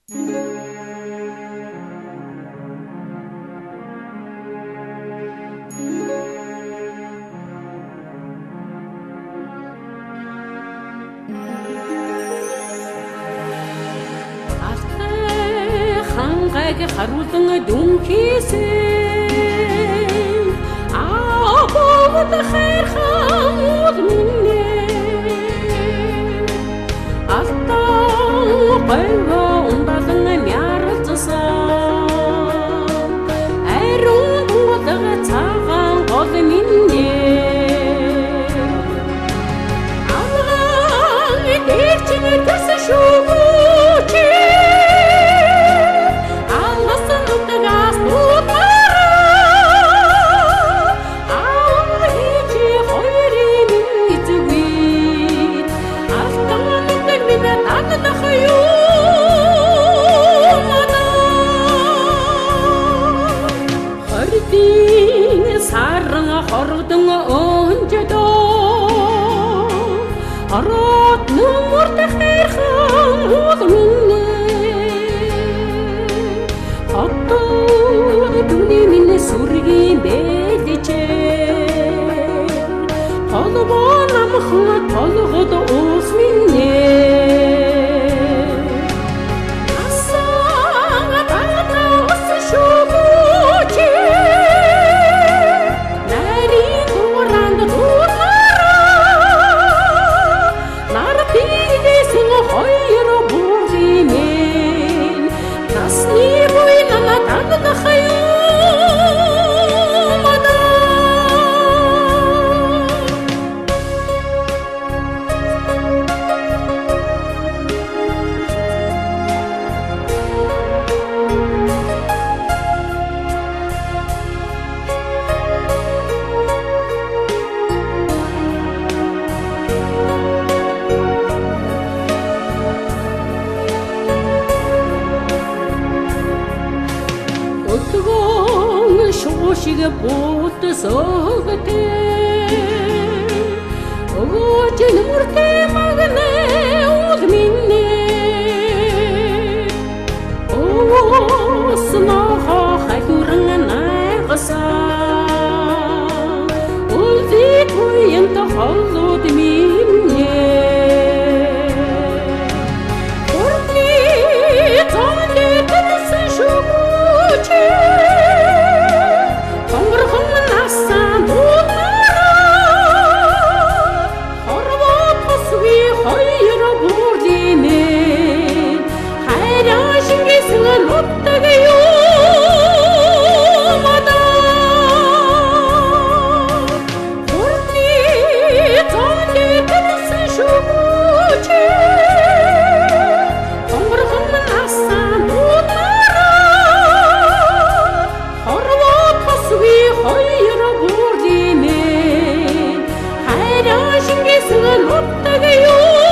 хангайг харуулан дүнхийсэн аабод хайрхан минь алтан байга ундалан мярлцсан айрун дуудаг цагаан гол минь алгаан дэрчин төсөн шүүгүүч саран хоргодон өнжөдөө ороод нүмүрт хайрхан уул минь хотод дүний минь сүргийн бэлчээ толгоо намхан толгод уус минь шошиг бут согтэй огочин муртэй магнэ уул минь оснохо хайран найгасан улзи туйнт холод минь урти цонли тэсэн шүүгүүч хайран шингэсэн нутаг юу